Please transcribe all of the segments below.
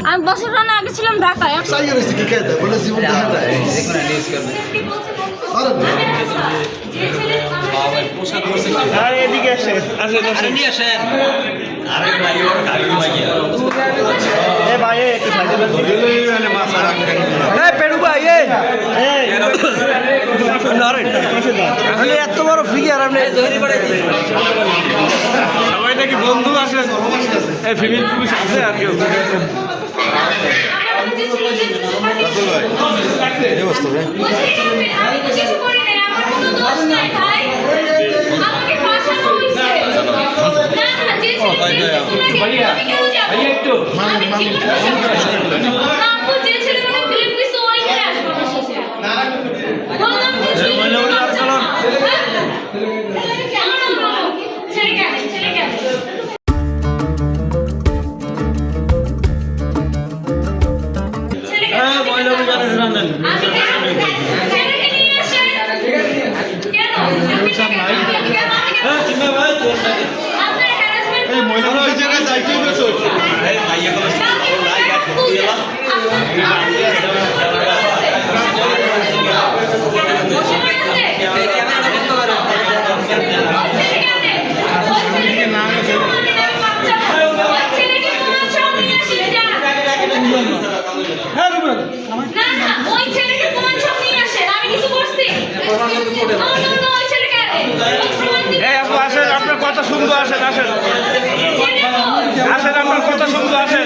আমি বছর রানা আগে ছিলাম ঢাকায়। এদিকে আসেন, এত বড় ফিগার আপনি সবাই নাকি বন্ধু আসেন, এই ফিমেল পুলিশ আছে আর কেউ আপনার কথা শুনবো, আসেন আসেন আসেন, আপনার কথা শুনবো, আসেন।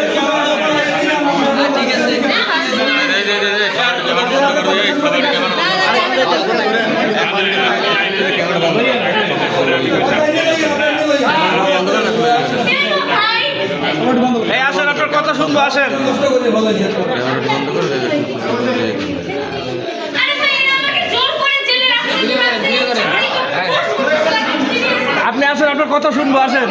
এই আসেন, আপনার কথা শুনবো, আসেন। আপনি আসেন, আপনার কথা শুনবো, আসেন।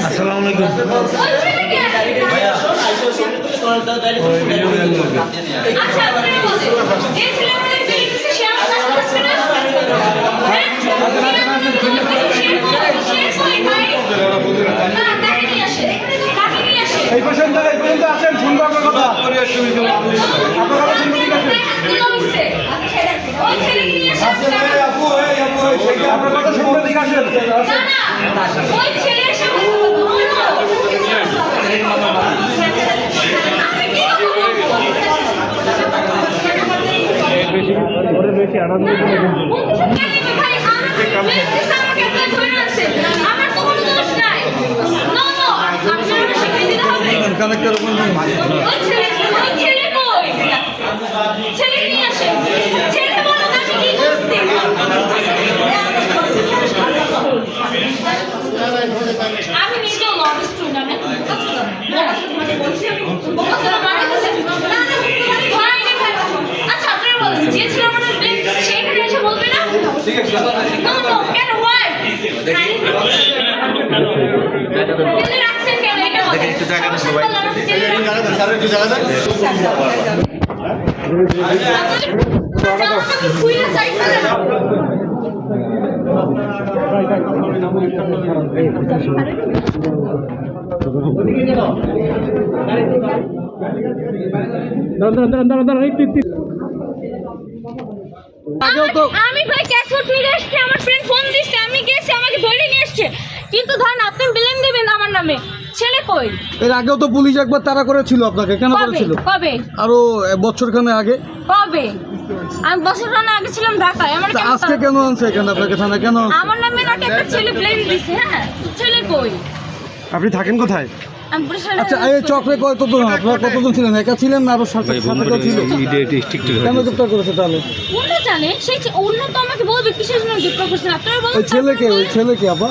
আসসালামু আলাইকুম। এই পর্যন্ত আসেন, শুনবো আপনার কথা। আপনার কথা শুনবো, ঠিক আছে? আপনার কথা শুনবো, ঠিক আছে? বেশি আনন্দ আমি নিজেও লব স্টুডেন্ট আচ্ছা আপনারা বলেন যে ছিল আমাদের সেইখানে এসে বলবে না কেন হয় রাখছেন কেন এটা একটু জায়গা দেন সবাই একটু জায়গা দেন আমি ভাই ক্যাশফুড ফিরে এসেছি, আমার ফ্রেন্ড ফোন দিচ্ছে, আমি গেছি, আমাকে ধরে নিয়ে এসছে, কিন্তু ধরেন আপনি ব্লেম দিবেন আমার নামে। ছেলে কই? এর আগেও তো পুলিশ একবার তাড়া করেছিল আপনাকে, কেন করেছিল? কবে? আরো বছরখানে আগে। কবে? আমি বছর রানা আগে ছিলাম ঢাকায়। আমার আজকে কেন আনছে এখানে আপনাকে থানা? কেন আমার নামে নাকি একটা ছেলে ব্লেম দিছে? হ্যাঁ, ছেলে কই? আপনি থাকেন কোথায়? আমি বরিশালে। আচ্ছা, এই চক্রে কতজন? আপনারা কতজন ছিলেন? একা ছিলেন না আরো সাথে কেউ ছিল? কেন গ্রেপ্তার করেছে তাহলে? অন্য জানে, সেই অন্য তো আমাকে বলবে কিসের জন্য গ্রেপ্তার করছেন আপনারা বলুন। ওই ছেলেকে আপা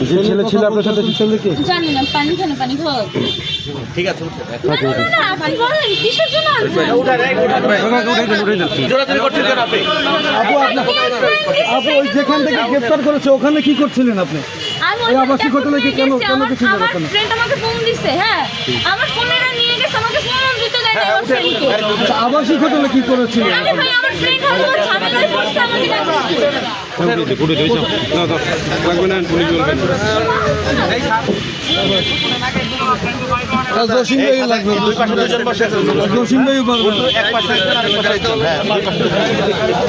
যে ছেলে ছিল আপনার সাথে ছেলেকে জানি না, পানি খানে পানি খাও। ঠিক আছে না না না না, আপনি বলেন কিসের জন্য আনছেন? জোরাজোরি করছেন কেন আপনি? আপু আপনার আপু ওই যেখান থেকে গ্রেফতার করেছে ওখানে কি করছিলেন আপনি? আমি এই আবাসিক হোটেলে কি কেন গেছিলেন আমার ওখানে? ফ্রেন্ড আমাকে ফোন দিছে, হ্যাঁ আমার ফোনেরা নিয়ে গেছে, আমাকে ফোন দিতে দেয় না আমার ফ্রেন্ডকে। আচ্ছা, আবাসিক হোটেলে কি করেছিলেন? আরে ভাই আমার ফ্রেন্ড হলো ঝামেলায় পড়ছে, আমাকে জসিম ভাই লাগবে দুই পাশে দুজন বসে আছে। জসিম ভাই এক পাশে একজন, আরেক পাশে একজন। হ্যাঁ, দুই পাশে দুজন।